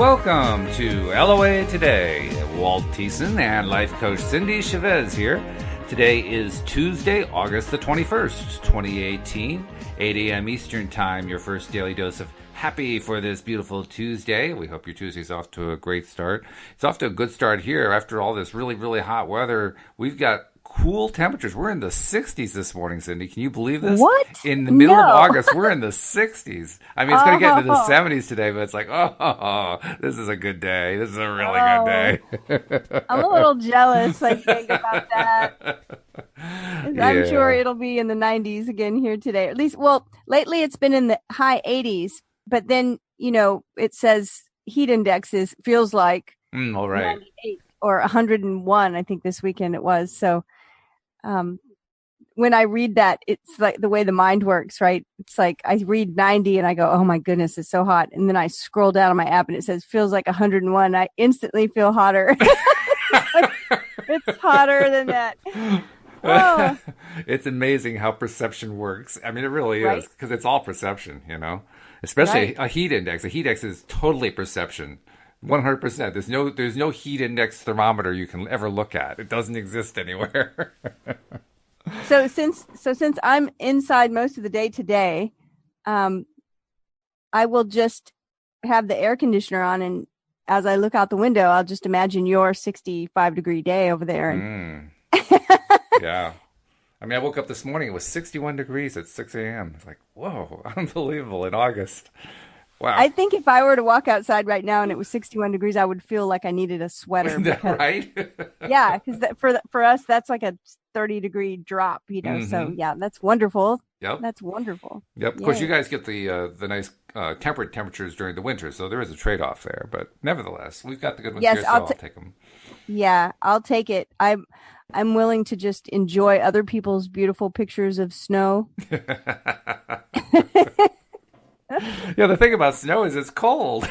Welcome to LOA Today. Walt Thiessen and life coach Cindie Chavez here. Today is Tuesday, August the 21st, 2018, 8 a.m. Eastern Time, your first daily dose of happy for this beautiful Tuesday. We hope your Tuesday's off to a great start. It's off to a good start here after all this really, really hot weather. We've got cool temperatures. We're in the 60s this morning, Cindie. Can you believe this? What? In the middle of August, we're in the 60s. I mean, it's going to get into the 70s today, but it's like, oh, this is a good day. This is a really good day. I'm a little jealous, I think, about that. I'm sure it'll be in the 90s again here today. At least, well, lately it's been in the high 80s, but then, it says heat index feels like 98 or 101, I think this weekend it was. So, when I read that, it's like the way the mind works, right? It's like I read 90 and I go, oh my goodness, it's so hot. And then I scroll down on my app and it says feels like 101. I instantly feel hotter. It's hotter than that. Oh. It's amazing how perception works. I mean, it really is, because it's all perception, especially a heat index. A heat index is totally perception. 100%. There's no heat index thermometer you can ever look at. It doesn't exist anywhere. So since I'm inside most of the day today, I will just have the air conditioner on, and as I look out the window, I'll just imagine your 65-degree day over there. And yeah. I mean, I woke up this morning, it was 61 degrees at 6 a.m. It's like, whoa, unbelievable in August. Wow. I think if I were to walk outside right now and it was 61 degrees, I would feel like I needed a sweater. Right? Yeah, because for us, that's like a 30-degree drop, Mm-hmm. So, yeah, that's wonderful. Yep. That's wonderful. Yep. Of course, you guys get the nice temperate temperatures during the winter, so there is a trade-off there. But nevertheless, we've got the good ones here, so I'll take them. Yeah, I'll take it. I'm willing to just enjoy other people's beautiful pictures of snow. Yeah, the thing about snow is it's cold.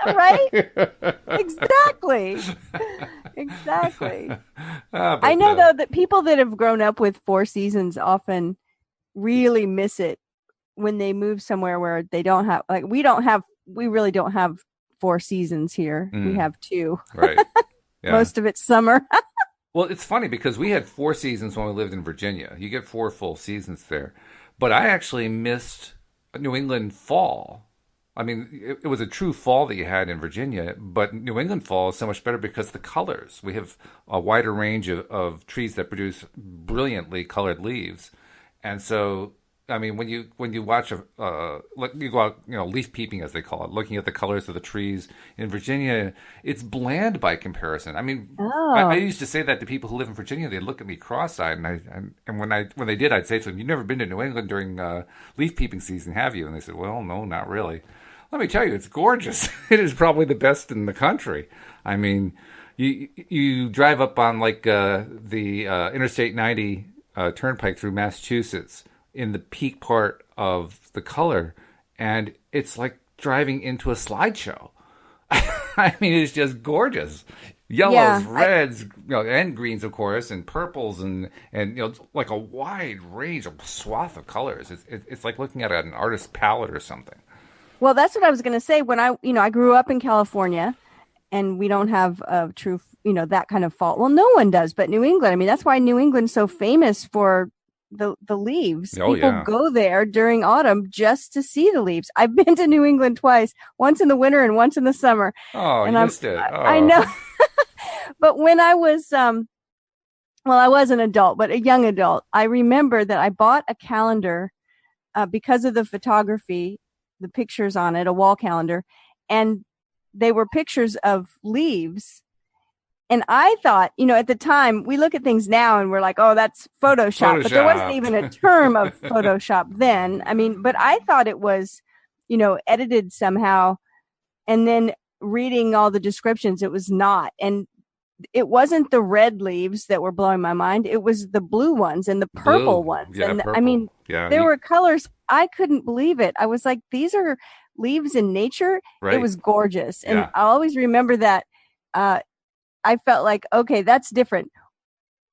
Right? Exactly. I know, though, that people that have grown up with four seasons often really miss it when they move somewhere where they don't have, like, we really don't have four seasons here. We have two. Right. Yeah. Most of it's summer. Well, it's funny because we had four seasons when we lived in Virginia. You get 4 full seasons there. But I actually missed New England fall. I mean, it was a true fall that you had in Virginia, but New England fall is so much better because the colors. We have a wider range of trees that produce brilliantly colored leaves. And so, I mean, when you watch you go out, leaf peeping, as they call it, looking at the colors of the trees in Virginia, it's bland by comparison. I mean, I used to say that to people who live in Virginia. They'd look at me cross-eyed, and when they did, I'd say to them, "You've never been to New England during leaf peeping season, have you?" And they said, "Well, no, not really." Let me tell you, it's gorgeous. It is probably the best in the country. I mean, you drive up on the Interstate 90 turnpike through Massachusetts in the peak part of the color, and it's like driving into a slideshow. I mean, it's just gorgeous. Yellows, reds, and greens, of course, and purples, and like a wide range of swath of colors. It's like looking at an artist's palette or something. Well, that's what I was going to say. When I grew up in California, and we don't have a true, that kind of fall. Well, no one does, but New England. I mean, that's why New England's so famous for the leaves. People go there during autumn just to see the leaves. I've been to New England twice, once in the winter and once in the summer. Oh, you missed it. I know. But when I was, I was an adult, but a young adult, I remember that I bought a calendar because of the photography, the pictures on it, a wall calendar, and they were pictures of leaves. And I thought, at the time, we look at things now and we're like, oh, that's Photoshop. But there wasn't even a term of Photoshop then. I mean, but I thought it was, edited somehow. And then reading all the descriptions, it was not. And it wasn't the red leaves that were blowing my mind. It was the blue ones and the purple ones. Yeah, and purple. I mean, there were colors. I couldn't believe it. I was like, these are leaves in nature. Right. It was gorgeous. And I always remember that. I felt like, okay, that's different.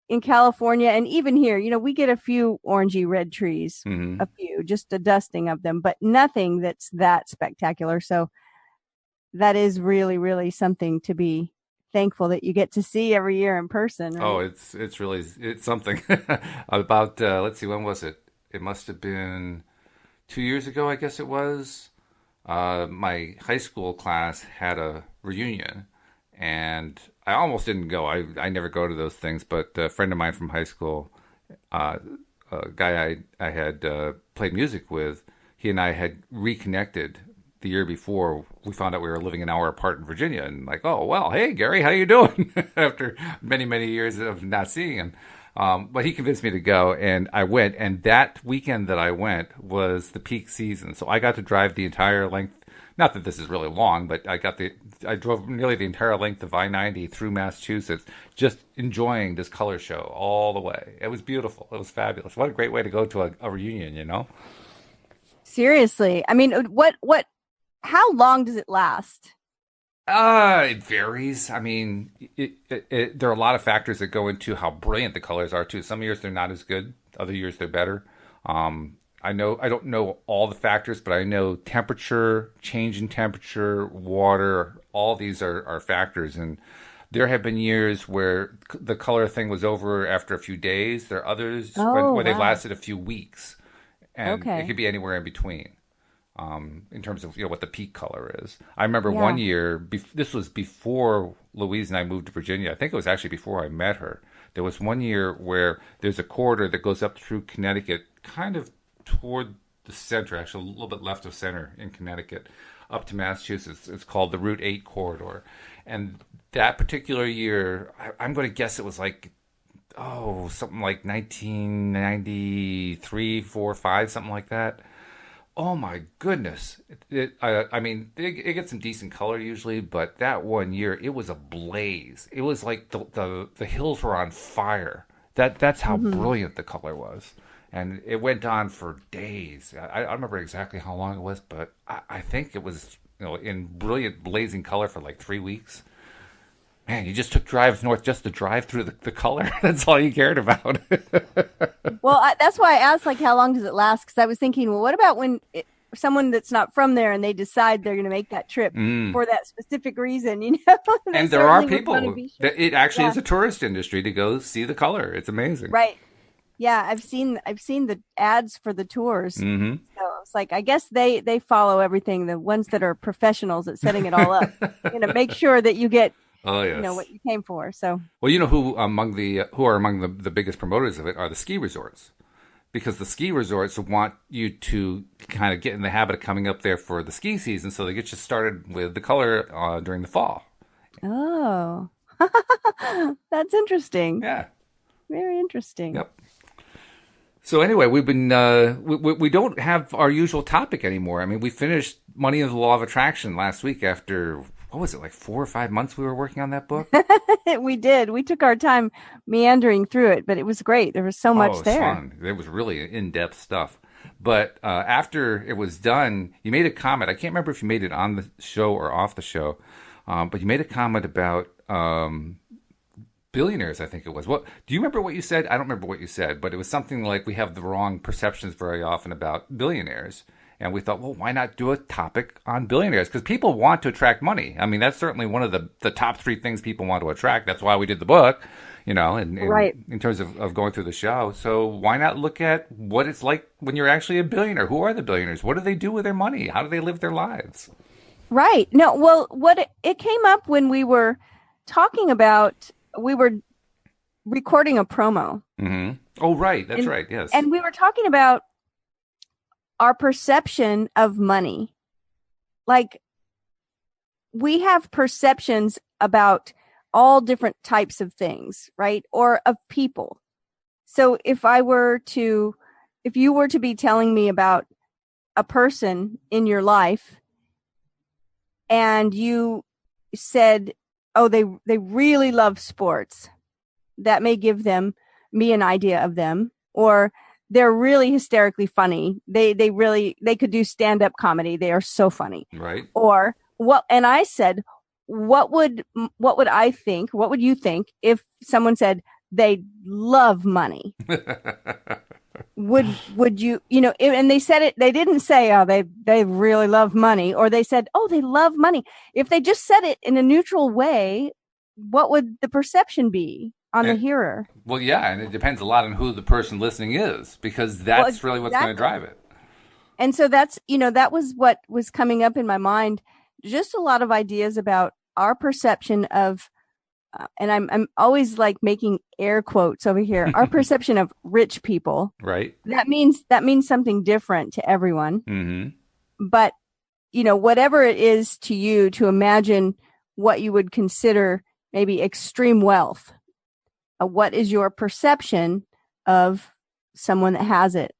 In California and even here, we get a few orangey red trees, a few, just a dusting of them, but nothing that's that spectacular. So that is really, really something to be thankful that you get to see every year in person, Oh, right? it's really it's something. About let's see, when was it? It must have been 2 years ago, I guess it was. My high school class had a reunion, and I almost didn't go. I never go to those things, but a friend of mine from high school, uh, a guy I had played music with, he and I had reconnected the year before. We found out we were living an hour apart in Virginia, and like, oh well, hey Gary, how you doing? After many years of not seeing him. But he convinced me to go, and I went. And that weekend that I went was the peak season, so I got to drive the entire length. Not that this is really long, but I drove nearly the entire length of I-90 through Massachusetts, just enjoying this color show all the way. It was beautiful. It was fabulous. What a great way to go to a reunion, you know? Seriously. I mean, how long does it last? It varies. I mean, there are a lot of factors that go into how brilliant the colors are too. Some years they're not as good. Other years they're better. I don't know all the factors, but I know temperature, change in temperature, water, all these are factors. And there have been years where the color thing was over after a few days. There are others Oh, when they've wow. lasted a few weeks, and it Okay. could be anywhere in between. In terms of what the peak color is. I remember one Yeah. year, this was before Louise and I moved to Virginia. I think it was actually before I met her. There was one year where there's a corridor that goes up through Connecticut, kind of toward the center, actually a little bit left of center in Connecticut, up to Massachusetts. It's called the Route 8 corridor. And that particular year, I'm going to guess it was like, oh, something like 1993, 4, 5, something like that. Oh my goodness! I mean, it gets some decent color usually, but that one year it was a blaze. It was like the hills were on fire. That's how Hmm. brilliant the color was, and it went on for days. I don't remember exactly how long it was, but I think it was in brilliant blazing color for like 3 weeks. Man, you just took drives north just to drive through the color. That's all you cared about. Well, that's why I asked, like, how long does it last? Because I was thinking, well, what about when someone that's not from there and they decide they're going to make that trip Mm. for that specific reason? You know, they And there are certainly would want to people be sure. that it actually Yeah, is a tourist industry to go see the color. It's amazing. right. Yeah, I've seen the ads for the tours. Hmm. So it's like I guess they follow everything. The ones that are professionals at setting it all up, make sure that you get Oh what yes. you came for. So Well, you know who are among the biggest promoters of it are the ski resorts, because the ski resorts want you to kind of get in the habit of coming up there for the ski season, so they get you started with the color during the fall. oh, that's interesting. Yeah. Very interesting. Yep. So anyway, we've been we don't have our usual topic anymore. I mean, we finished Money and the Law of Attraction last week after what was it, like 4 or 5 months we were working on that book. We did. We took our time meandering through it, but it was great. There was so Oh, it much was there. fun. It was really in-depth stuff. But after it was done, you made a comment. I can't remember if you made it on the show or off the show, but you made a comment about billionaires, I think it was. What do you remember what you said? I don't remember what you said, but it was something like we have the wrong perceptions very often about billionaires. And we thought, well, why not do a topic on billionaires? Because people want to attract money. I mean, that's certainly one of the top three things people want to attract. That's why we did the book, Right. in terms of going through the show. So why not look at what it's like when you're actually a billionaire? Who are the billionaires? What do they do with their money? How do they live their lives? Right. No, well, it came up when we were talking about we were recording a promo Hmm. Oh, right. That's and right. Yes. and we were talking about our perception of money. Like we have perceptions about all different types of things, right? Or of people. So if you were to be telling me about a person in your life and you said, oh, they really love sports, that may give me an idea of them. Or they're really hysterically funny. They could do stand-up comedy. They are so funny. Right. Or what, and I said, what would I think? What would you think if someone said they love money? would you, and they said it, they didn't say, oh, they really love money, or they said, oh, they love money. If they just said it in a neutral way, what would the perception be on the And, hearer? well, yeah, and it depends a lot on who the person listening is, because Well, that's really what's going to exactly. drive it. And so that's, that was what was coming up in my mind. Just a lot of ideas about our perception of, and I'm always like making air quotes over here, our perception of rich people. Right? That means something different to everyone. Mm-hmm. But, whatever it is to you, to imagine what you would consider maybe extreme wealth, what is your perception of someone that has it?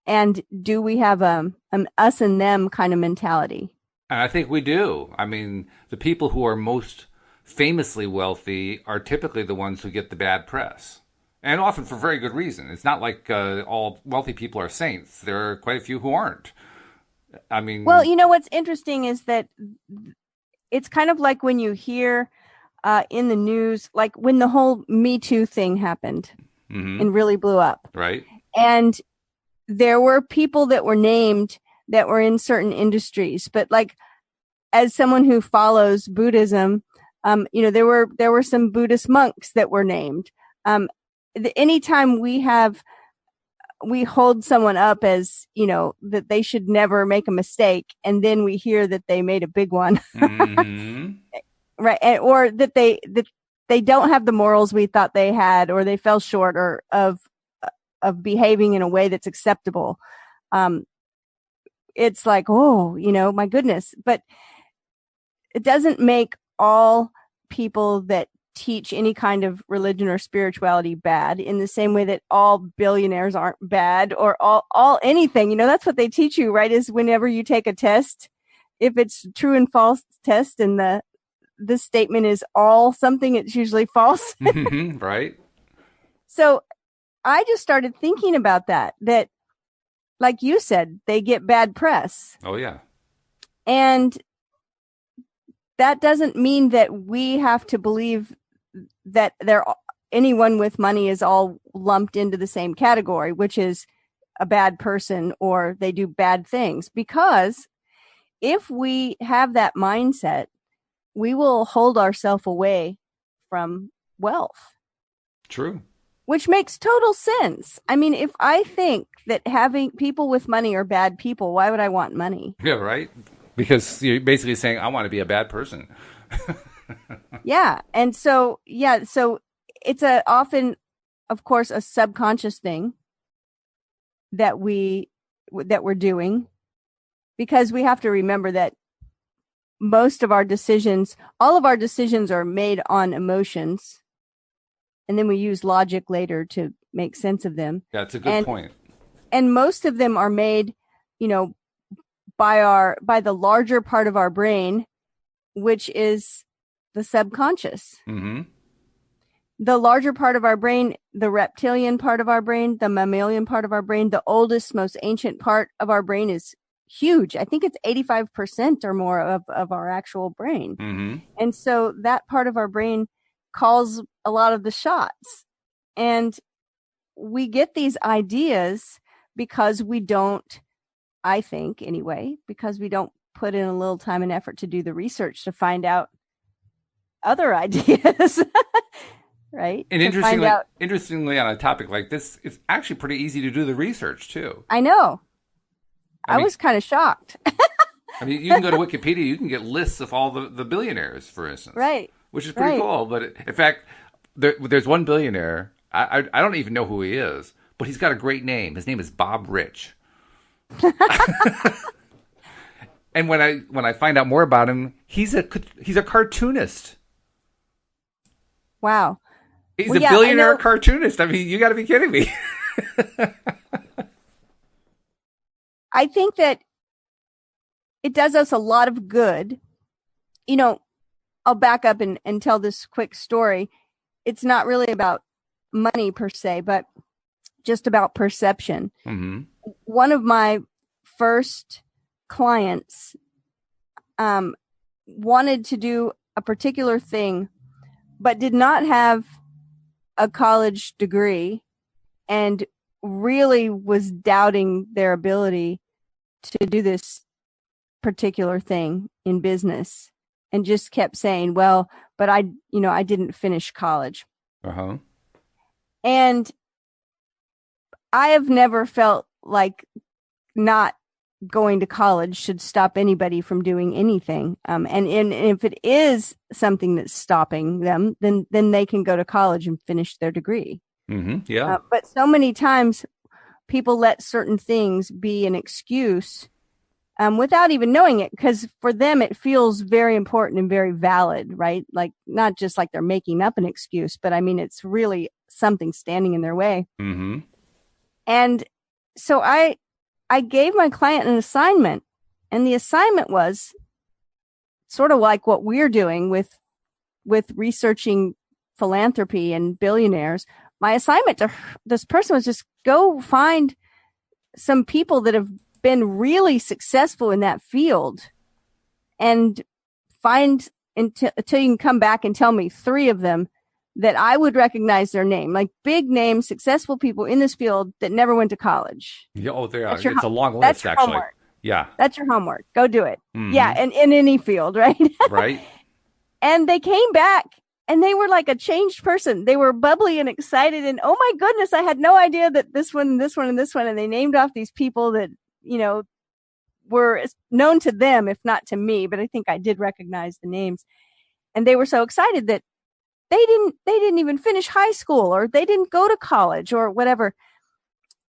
And do we have an us and them kind of mentality? And I think we do. I mean, the people who are most famously wealthy are typically the ones who get the bad press. And often for very good reason. It's not like all wealthy people are saints. There are quite a few who aren't. I Well, mean, what's interesting is that it's kind of like when you hear in the news, like when the whole Me Too thing happened mm-hmm, and really blew up. right? And there were people that were named that were in certain industries, but like as someone who follows Buddhism, there were some Buddhist monks that were named. Anytime we hold someone up as that they should never make a mistake, and then we hear that they made a big one, Mm-hmm. right? Or that they don't have the morals we thought they had, or they fell short or of behaving in a way that's acceptable. Um, it's like, oh, my goodness. But it doesn't make all people that teach any kind of religion or spirituality bad, in the same way that all billionaires aren't bad, or all anything. That's what they teach you, right? Is whenever you take a test, if it's true and false test, and this statement is all something, it's usually false. Mm-hmm. Right? So I just started thinking about that, like you said, they get bad press. Oh, yeah. And that doesn't mean that we have to believe that anyone with money is all lumped into the same category, which is a bad person or they do bad things. Because if we have that mindset, we will hold ourselves away from wealth, True. which makes total sense. I mean, if I think that having people with money are bad people, why would I want money? Yeah, right? Because you're basically saying, I want to be a bad person. Yeah. And so, yeah, so it's often, of course, a subconscious thing that we're doing, because we have to remember that most of our decisions, all of our decisions are made on emotions, and then we use logic later to make sense of them. That's a good And point. and most of them are made, you know, by the larger part of our brain, which is the subconscious. Mm-hmm. The larger part of our brain, the reptilian part of our brain, the mammalian part of our brain, the oldest, most ancient part of our brain is huge. I think it's 85% or more of our actual brain. Mm-hmm. And so that part of our brain calls a lot of the shots. And we get these ideas because we don't, I think anyway, because we don't put in a little time and effort to do the research to find out other ideas. Right? And To find out. interestingly, on a topic like this, it's actually pretty easy to do the research too. I know. I I mean, was kind of shocked. I mean, you can go to Wikipedia, you can get lists of all the billionaires, for instance, Right. which is pretty Right. cool. But in fact, there's one billionaire. I don't even know who he is, but he's got a great name. His name is Bob Rich. And when I find out more about him, he's a cartoonist. Wow. He's Well, a yeah, I billionaire know. cartoonist. I mean, you got to be kidding me. I think that it does us a lot of good. You know, I'll back up and tell this quick story. It's not really about money per se, but just about perception. Mm-hmm. One of my first clients wanted to do a particular thing, but did not have a college degree, and really was doubting their ability to do this particular thing in business and just kept saying, well, but I didn't finish college. Uh-huh. And I have never felt like not going to college should stop anybody from doing anything. And if it is something that's stopping them, then they can go to college and finish their degree. Mm-hmm. Yeah. But so many times people let certain things be an excuse without even knowing it, because for them it feels very important and very valid, right? Like not just like they're making up an excuse, but I mean, it's really something standing in their way. Mm-hmm. And so I gave my client an assignment, and the assignment was sort of like what we're doing with researching philanthropy and billionaires. My assignment to this person was just go find some people that have been really successful in that field and find until you can come back and tell me 3 of them that I would recognize their name, like big name, successful people in this field that never went to college. Yeah, oh, there are. It's a long list, actually. Homework. Yeah. That's your homework. Go do it. Mm-hmm. Yeah, and in any field, right? Right. And they came back and they were like a changed person. They were bubbly and excited. And oh my goodness, I had no idea that this one, this one, and this one. And they named off these people that, were known to them, if not to me, but I think I did recognize the names. And they were so excited that they didn't even finish high school, or they didn't go to college or whatever.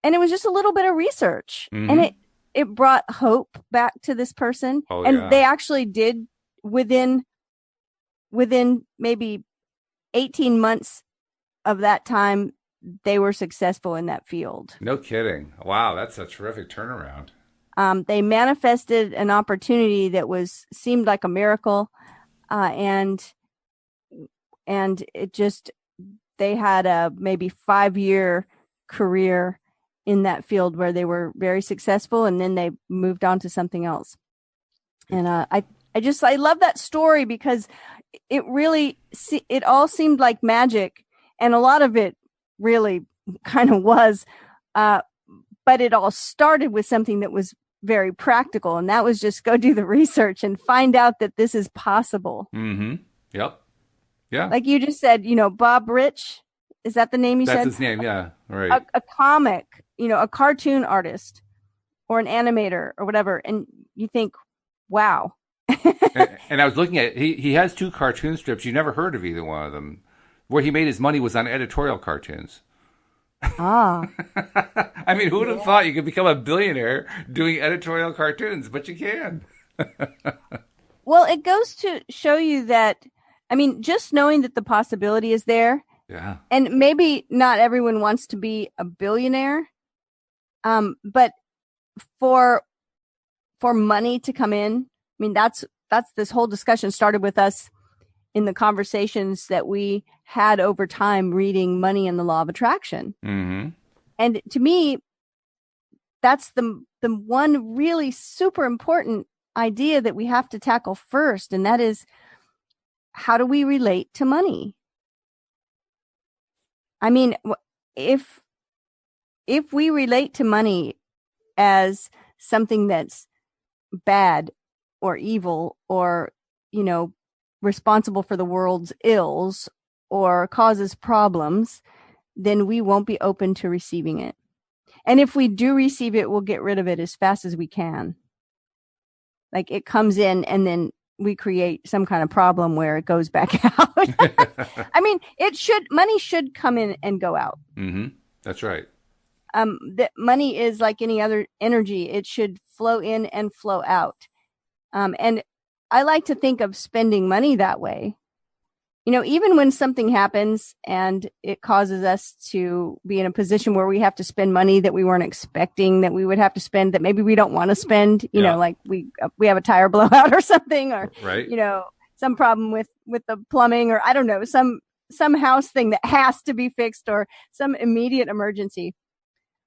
And it was just a little bit of research. Mm-hmm. And it brought hope back to this person. Oh, and yeah. They actually did within maybe 18 months of that time, they were successful in that field. No kidding. Wow, that's a terrific turnaround. They manifested an opportunity that seemed like a miracle. And it just, they had a maybe 5-year career in that field where they were very successful, and then they moved on to something else. And I love that story because it really, it all seemed like magic, and a lot of it really kind of was, but it all started with something that was very practical, and that was just go do the research and find out that this is possible. Mm-hmm. Yep. Yeah. Like you just said, Bob Rich, is that the name you said? That's his name, yeah. Right. A comic, a cartoon artist or an animator or whatever, and you think, wow. and I was looking at it, he has 2 cartoon strips. You never heard of either one of them. Where he made his money was on editorial cartoons. Ah. I mean, who would have thought you could become a billionaire doing editorial cartoons? But you can. Well, it goes to show you that, I mean, just knowing that the possibility is there. Yeah. And maybe not everyone wants to be a billionaire. But for money to come in, I mean, that's this whole discussion started with us in the conversations that we had over time reading Money and the Law of Attraction. Mm-hmm. And to me, that's the one really super important idea that we have to tackle first. And that is, how do we relate to money? I mean, if we relate to money as something that's bad or evil or, responsible for the world's ills or causes problems, then we won't be open to receiving it. And if we do receive it, we'll get rid of it as fast as we can. Like it comes in and then we create some kind of problem where it goes back out. I mean, money should come in and go out. Mm-hmm. That's right. That money is like any other energy. It should flow in and flow out. And I like to think of spending money that way. Even when something happens and it causes us to be in a position where we have to spend money that we weren't expecting that we would have to spend, that maybe we don't want to spend, like we have a tire blowout or something, or, right. Some problem with the plumbing, or I don't know, some house thing that has to be fixed, or some immediate emergency.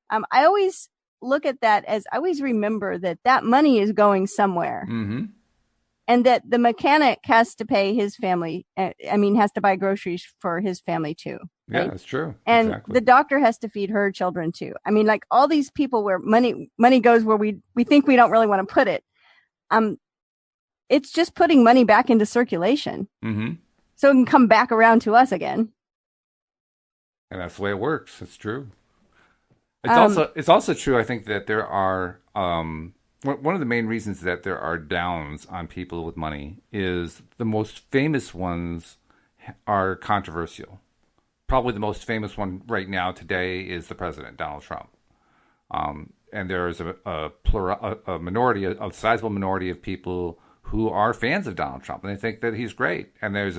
I always look at that as, I always remember that money is going somewhere. Mm-hmm. and that the mechanic has to pay his family. I mean, has to buy groceries for his family too. Yeah, Right? that's true. And Exactly. the doctor has to feed her children too. I mean, like all these people where money goes where we think we don't really want to put it. Um, it's just putting money back into circulation, Mm-hmm. so it can come back around to us again. And that's the way it works. It's true. Um, It's also true. I think that there are one of the main reasons that there are downs on people with money is the most famous ones are controversial. Probably the most famous one right now today is the president, Donald Trump. And there's a minority, a sizable minority of people who are fans of Donald Trump, and they think that he's great. And there's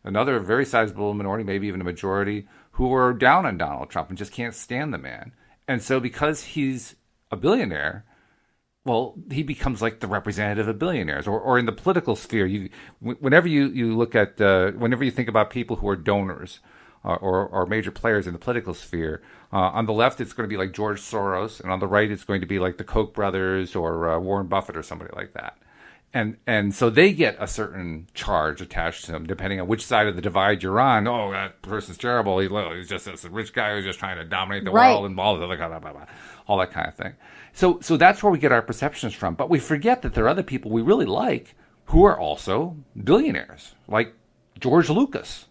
another very sizable minority, maybe even a majority, who are down on Donald Trump and just can't stand the man. And so because he's a billionaire, well, he becomes like the representative of billionaires, or in the political sphere. Whenever you look at, whenever you think about people who are donors or major players in the political sphere, on the left it's going to be like George Soros, and on the right it's going to be like the Koch brothers or Warren Buffett or somebody like that. And so they get a certain charge attached to them, depending on which side of the divide you're on. Oh, that person's terrible. He's just a rich guy who's just trying to dominate the world and all that kind of thing. So that's where we get our perceptions from. But we forget that there are other people we really like who are also billionaires, like George Lucas,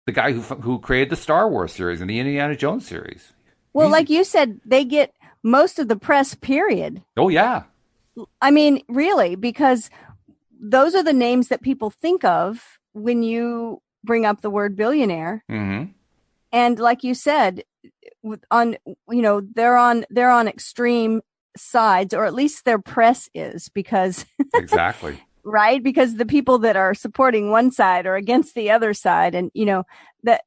the guy who created the Star Wars series and the Indiana Jones series. well, like you said, they get most of the press, period. Oh, yeah. I mean, really, because those are the names that people think of when you bring up the word billionaire. Mm-hmm. And like you said, they're on extreme sides, or at least their press is, because Exactly. right, because the people that are supporting one side are against the other side, and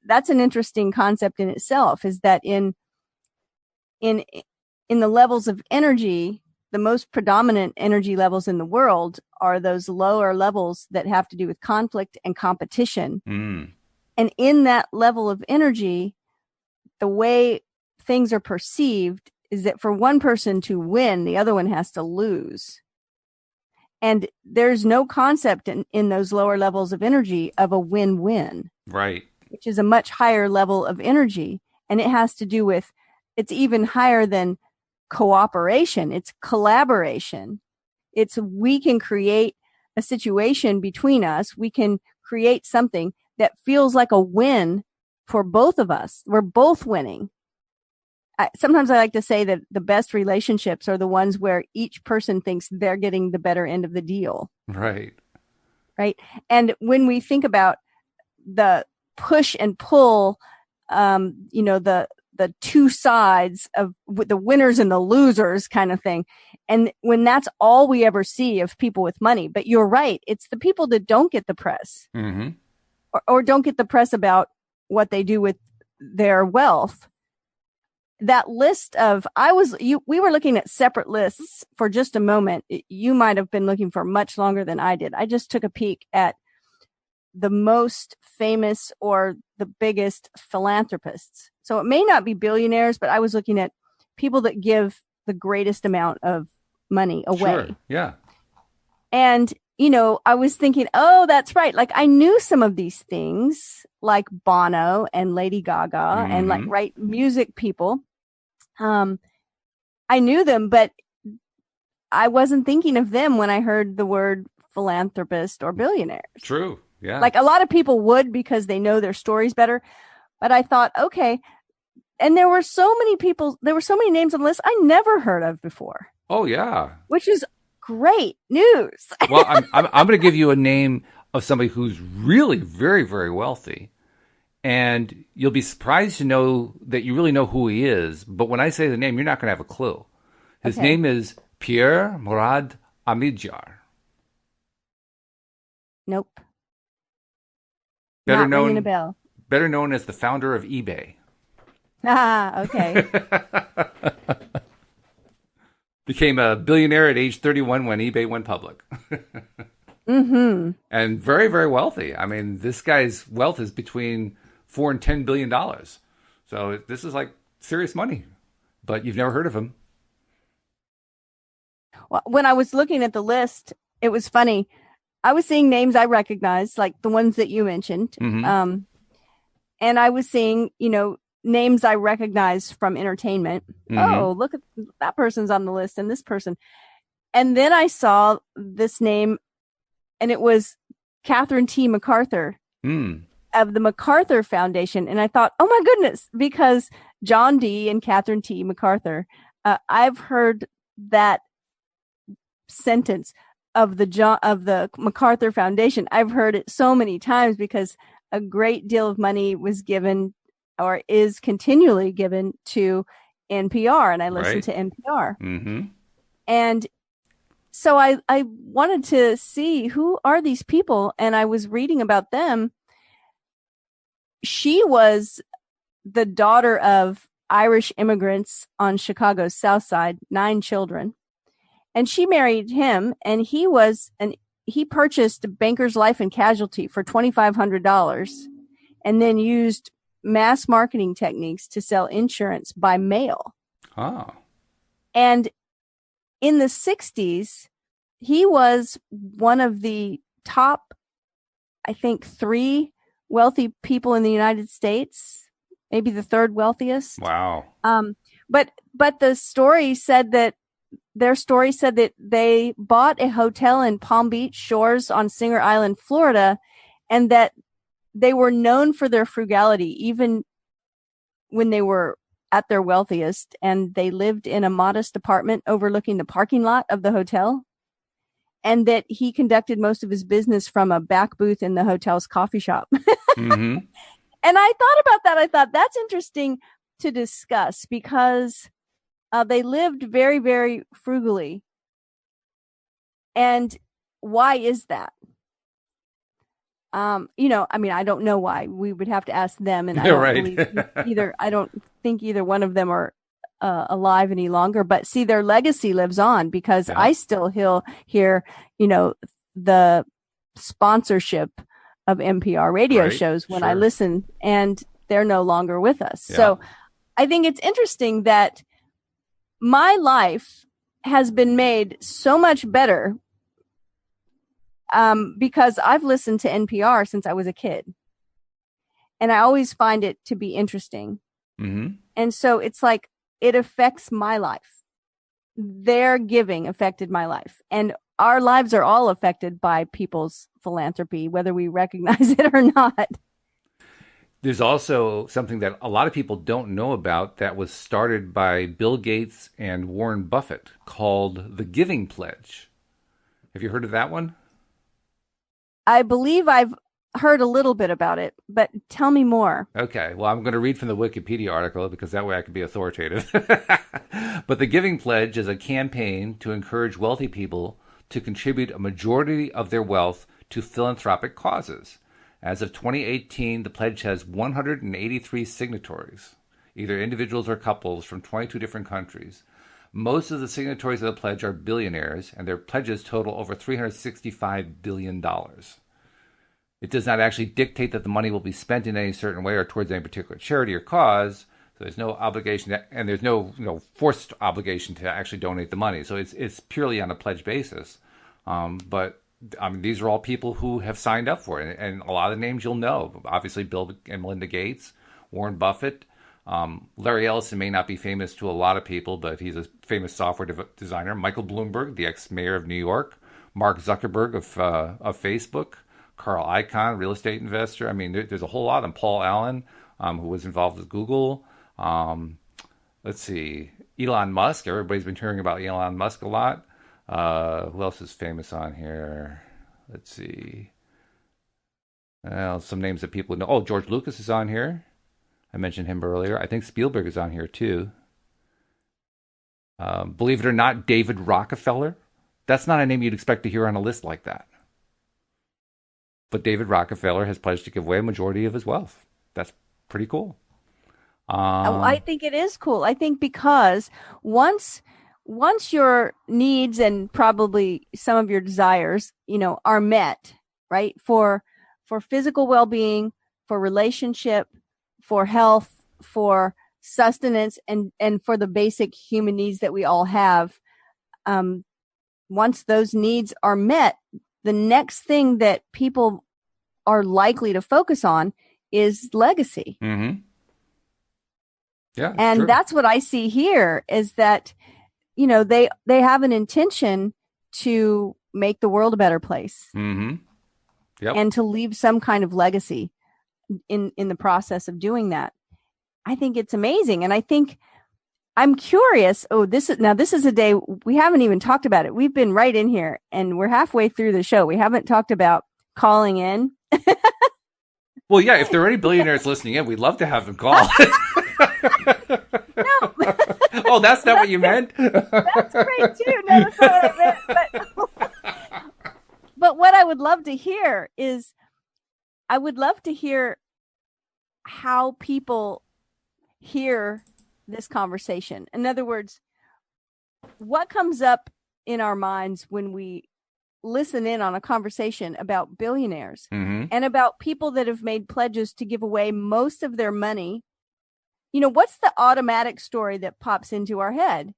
that's an interesting concept in itself. Is that in the levels of energy, the most predominant energy levels in the world are those lower levels that have to do with conflict and competition. Mm. And in that level of energy, the way things are perceived is that for one person to win, the other one has to lose. And there's no concept in those lower levels of energy of a win-win. Right. Which is a much higher level of energy. And it has to do with, it's even higher than cooperation. It's collaboration. It's, we can create a situation between us. We can create something that feels like a win for both of us. We're both winning. Sometimes I like to say that the best relationships are the ones where each person thinks they're getting the better end of the deal. Right. Right. And when we think about the push and pull, the two sides of the winners and the losers kind of thing. And when that's all we ever see of people with money, but you're right. It's the people that don't get the press, Mm-hmm. or don't get the press about what they do with their wealth. That list of, we were looking at separate lists for just a moment. You might have been looking for much longer than I did. I just took a peek at the most famous or the biggest philanthropists. So it may not be billionaires, but I was looking at people that give the greatest amount of money away. Sure. Yeah. And, I was thinking, oh, that's right. Like I knew some of these things, like Bono and Lady Gaga, Mm-hmm. and like, right, music people. I knew them, but I wasn't thinking of them when I heard the word philanthropist or billionaires. True. Yeah. Like a lot of people would, because they know their stories better. But I thought, okay. And there were so many names on the list I never heard of before. Oh, yeah. Which is great news. Well, I'm going to give you a name of somebody who's really very, very wealthy. And you'll be surprised to know that you really know who he is. But when I say the name, you're not going to have a clue. His name is Pierre Morad Amidjar. Nope. Better not ringing a bell. Better known as the founder of eBay. Ah, okay. Became a billionaire at age 31 when eBay went public. Mm-hmm. And very, very wealthy. I mean, this guy's wealth is between $4 and $10 billion. So this is like serious money. But you've never heard of him. Well, when I was looking at the list, it was funny. I was seeing names I recognized, like the ones that you mentioned. Hmm. And I was seeing, names I recognized from entertainment. Hmm. Oh, look at that person's on the list and this person. And then I saw this name, and it was Catherine T. MacArthur Mm. of the MacArthur Foundation. And I thought, oh my goodness, because John D. and Catherine T. MacArthur, I've heard that sentence of the MacArthur Foundation. I've heard it so many times because a great deal of money was given or is continually given to NPR, and I listen Right. to NPR. Hmm. And so I wanted to see who are these people, and I was reading about them. She was the daughter of Irish immigrants on Chicago's South Side, 9 children. And she married him, and he purchased Bankers Life and Casualty for $2,500 and then used mass marketing techniques to sell insurance by mail. Oh. And in the 60s, he was one of the top, I think, 3 wealthy people in the United States, maybe the third wealthiest. Wow. But the story said that their story said that they bought a hotel in Palm Beach Shores on Singer Island, Florida, and that they were known for their frugality, even when they were at their wealthiest. And they lived in a modest apartment overlooking the parking lot of the hotel. And that he conducted most of his business from a back booth in the hotel's coffee shop. Hmm. And I thought about that. I thought that's interesting to discuss because they lived very, very frugally. And why is that? I mean, I don't know why. We would have to ask them, and I Yeah, don't right. believe either. I don't think either one of them are alive any longer. But see, their legacy lives on because Yeah. I still hear, the sponsorship of NPR radio Right. shows when I Sure. listen, and they're no longer with us. Yeah. So I think it's interesting that my life has been made so much better because I've listened to NPR since I was a kid, and I always find it to be interesting. Hmm. And so it's like it affects my life. Their giving affected my life, and our lives are all affected by people's philanthropy, whether we recognize it or not. There's also something that a lot of people don't know about that was started by Bill Gates and Warren Buffett called the Giving Pledge. Have you heard of that one? I believe I've heard a little bit about it, but tell me more. Okay, well, I'm going to read from the Wikipedia article because that way I can be authoritative. But the Giving Pledge is a campaign to encourage wealthy people to contribute a majority of their wealth to philanthropic causes. As of 2018, the pledge has 183 signatories, either individuals or couples from 22 different countries. Most of the signatories of the pledge are billionaires, and their pledges total over $365 billion. It does not actually dictate that the money will be spent in any certain way or towards any particular charity or cause. So there's no obligation, and there's no forced obligation to actually donate the money. So it's purely on a pledge basis. But I mean, these are all people who have signed up for it, and a lot of the names you'll know. Obviously, Bill and Melinda Gates, Warren Buffett, Larry Ellison may not be famous to a lot of people, but he's a famous software designer. Michael Bloomberg, the ex-mayor of New York, Mark Zuckerberg of Facebook, Carl Icahn, real estate investor. I mean, there's a whole lot of them. Paul Allen, who was involved with Google. Let's see, Elon Musk. Everybody's been hearing about Elon Musk a lot. Who else is famous on here? Let's see. Some names that people know. Oh, George Lucas is on here. I mentioned him earlier. I think Spielberg is on here too. Believe it or not, David Rockefeller. That's not a name you'd expect to hear on a list like that. But David Rockefeller has pledged to give away a majority of his wealth. That's pretty cool. Oh, I think it is cool. I think because once your needs and probably some of your desires, are met, right? For physical well-being, for relationship, for health, for sustenance, and for the basic human needs that we all have, once those needs are met, the next thing that people are likely to focus on is legacy. Mm-hmm. Yeah, and true. that's what I see here is that, they have an intention to make the world a better place. Mm-hmm. Yep. And to leave some kind of legacy in the process of doing that. I think it's amazing. And I think I'm curious. This is a day we haven't even talked about it. We've been right in here and we're halfway through the show. We haven't talked about calling in. Well, yeah, if there are any billionaires listening in, we'd love to have them call. No. Oh, that's not what you meant? That's great too. No, that's not what I meant. But what I would love to hear is, I would love to hear how people hear this conversation. In other words, what comes up in our minds when we listen in on a conversation about billionaires Mm-hmm. and about people that have made pledges to give away most of their money? What's the automatic story that pops into our head?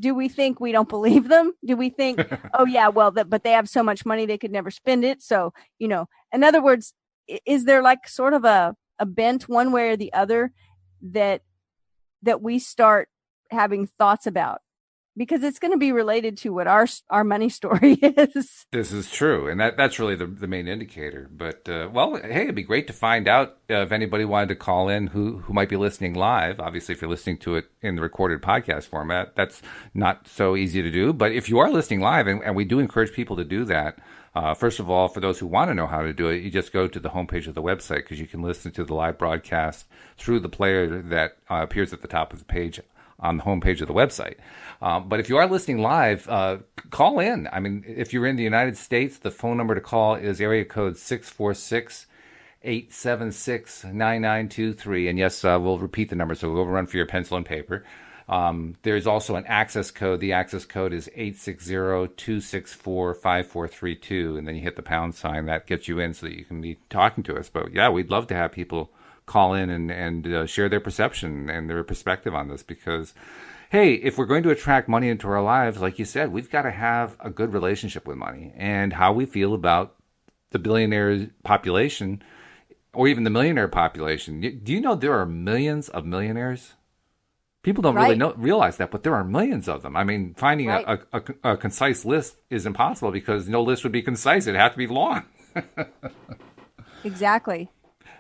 Do we think we don't believe them? Do we think, oh yeah, well, but they have so much money they could never spend it? So, in other words, is there like sort of a bent one way or the other that we start having thoughts about? Because it's going to be related to what our money story is. This is true, and that's really the main indicator. But well, hey, it'd be great to find out if anybody wanted to call in who might be listening live. Obviously, if you're listening to it in the recorded podcast format, that's not so easy to do. But if you are listening live, and we do encourage people to do that. First of all, for those who want to know how to do it, you just go to the homepage of the website because you can listen to the live broadcast through the player that appears at the top of the page on the homepage of the website. But if you are listening live, call in. I mean, if you're in the United States, the phone number to call is area code 646-876-9923. And yes, we'll repeat the number, so we'll run for your pencil and paper. There's also an access code. The access code is 860-264-5432. And then you hit the pound sign. That gets you in so that you can be talking to us. But yeah, we'd love to have people call in and share their perception and their perspective on this because, hey, if we're going to attract money into our lives, like you said, we've got to have a good relationship with money and how we feel about the billionaire population or even the millionaire population. Do you know there are millions of millionaires? People don't really realize that, but there are millions of them. I mean, finding a concise list is impossible because no list would be concise. It'd have to be long. Exactly.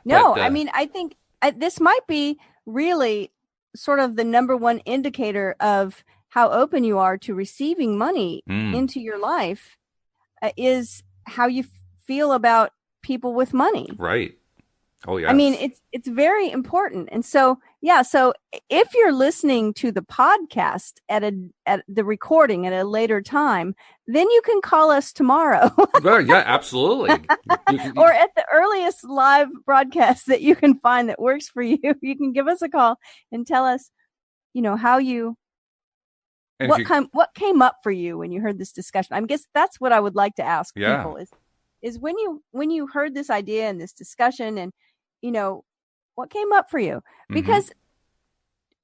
No, But, I mean, I think this might be really sort of the number one indicator of how open you are to receiving money into your life is how you feel about people with money. Right. Oh, yeah. I mean, it's very important. And so, yeah, so if you're listening to the podcast at the recording at a later time, then you can call us tomorrow. Yeah, absolutely. Or at the earliest live broadcast that you can find that works for you, you can give us a call and tell us, how you what came up for you when you heard this discussion. I guess that's what I would like to ask people is when you heard this idea and this discussion and what came up for you? Because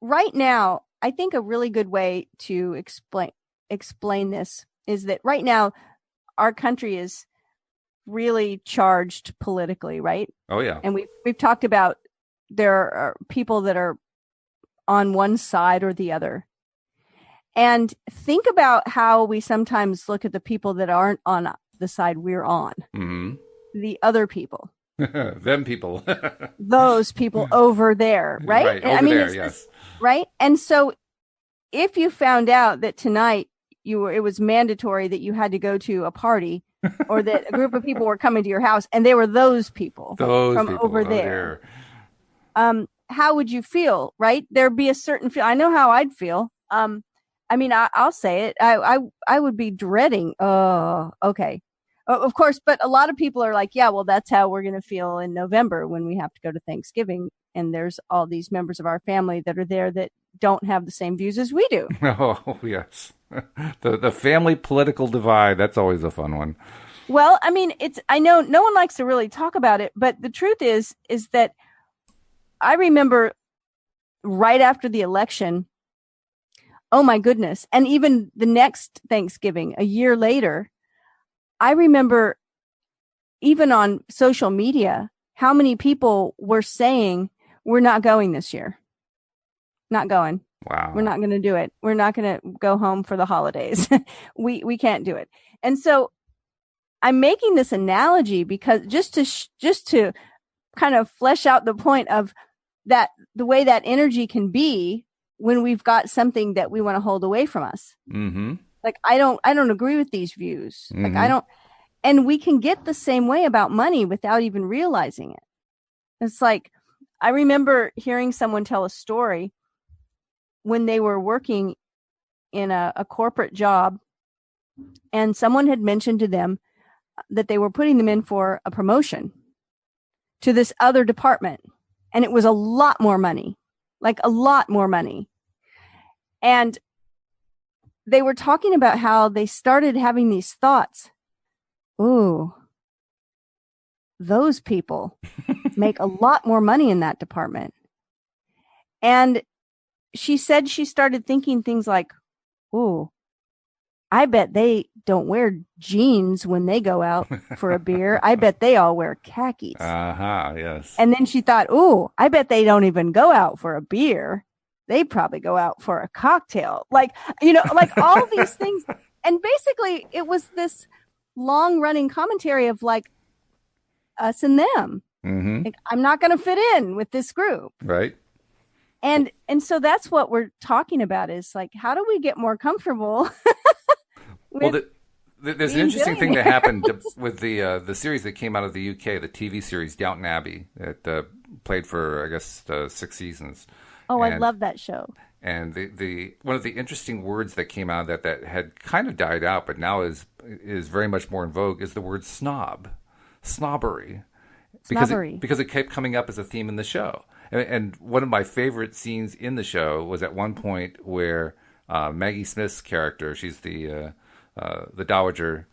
right now, I think a really good way to explain this is that right now our country is really charged politically, right? Oh yeah. And we've talked about there are people that are on one side or the other. And think about how we sometimes look at the people that aren't on the side we're on. Mm-hmm. The other people. Them people. Those people over there, right? Over there, yes. Right? And so if you found out that tonight it was mandatory that you had to go to a party or that a group of people were coming to your house and they were those people from over there. How would you feel, right? There'd be a certain feel. I know how I'd feel. I mean, I'll say it. I would be dreading. Oh, okay. Of course, but a lot of people are like, yeah, well, that's how we're going to feel in November when we have to go to Thanksgiving. And there's all these members of our family that are there that don't have the same views as we do. Oh, yes. The family political divide. That's always a fun one. Well, I mean, I know no one likes to really talk about it, but the truth is that I remember right after the election, Oh my goodness. And even the next Thanksgiving, a year later, I remember even on social media, how many people were saying, we're not going this year. Not going. Wow. We're not going to do it. We're not going to go home for the holidays. We can't do it. And so I'm making this analogy because just to kind of flesh out the point of that, the way that energy can be when we've got something that we want to hold away from us. Mm-hmm. Like, I don't agree with these views. Mm-hmm. Like, I don't, and we can get the same way about money without even realizing it. It's like, I remember hearing someone tell a story when they were working in a corporate job, and someone had mentioned to them that they were putting them in for a promotion to this other department. And it was a lot more money, like a lot more money. And they were talking about how they started having these thoughts. Ooh, those people make a lot more money in that department. And she said she started thinking things like, ooh, I bet they don't wear jeans when they go out for a beer. I bet they all wear khakis. Yes. And then she thought, ooh, I bet they don't even go out for a beer. They probably go out for a cocktail. Like, like all these things. And basically it was this long running commentary of like us and them. Mm-hmm. Like, I'm not going to fit in with this group. Right. And so that's what we're talking about is like, how do we get more comfortable? Well, there's an interesting thing that happened with the series that came out of the UK, the TV series Downton Abbey, that played for, I guess, 6 seasons. Oh, I love that show. And the one of the interesting words that came out of that had kind of died out, but now is very much more in vogue, is the word snob, snobbery, because it kept coming up as a theme in the show. And one of my favorite scenes in the show was at one point where Maggie Smith's character, she's the dowager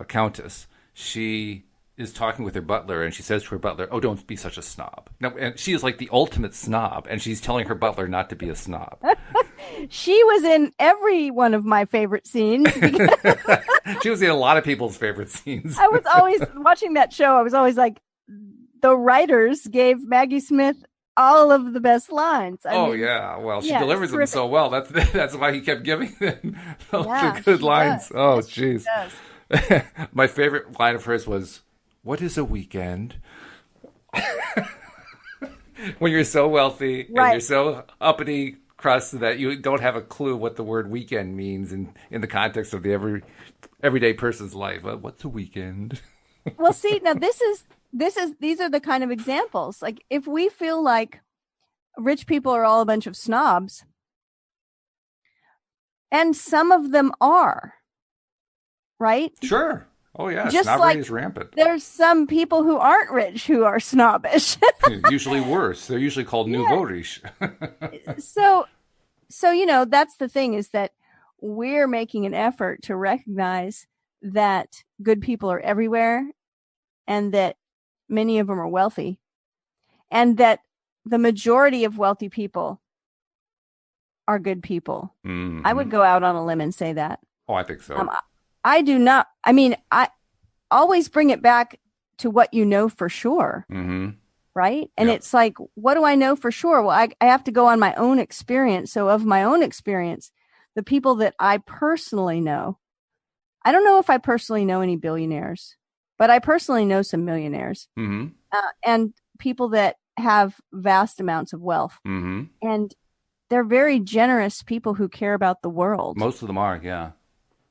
countess, she is talking with her butler, and she says to her butler, "Oh, don't be such a snob." No, and she is like the ultimate snob, and she's telling her butler not to be a snob. She was in every one of my favorite scenes. She was in a lot of people's favorite scenes. I was always watching that show. I was always like, the writers gave Maggie Smith all of the best lines. I mean, yeah. Well, she delivers them so well. That's why he kept giving them the good lines. Does. Oh, jeez. My favorite line of hers was, "What is a weekend?" When you're so wealthy and you're so uppity crust that you don't have a clue what the word weekend means in the context of the everyday person's life. What's a weekend? Well, see, now these are the kind of examples. Like, if we feel like rich people are all a bunch of snobs, and some of them are, right? Sure. Oh, yeah. Just snobbery like is rampant. There's some people who aren't rich who are snobbish. Usually worse. They're usually called nouveau riche. So, that's the thing, is that we're making an effort to recognize that good people are everywhere, and that many of them are wealthy, and that the majority of wealthy people are good people. Mm-hmm. I would go out on a limb and say that. Oh, I think so. I do not. I mean, I always bring it back to what you know for sure. Mm-hmm. Right. And it's like, what do I know for sure? Well, I have to go on my own experience. So of my own experience, the people that I personally know, I don't know if I personally know any billionaires, but I personally know some millionaires, mm-hmm. And people that have vast amounts of wealth. Mm-hmm. And they're very generous people who care about the world. Most of them are, yeah.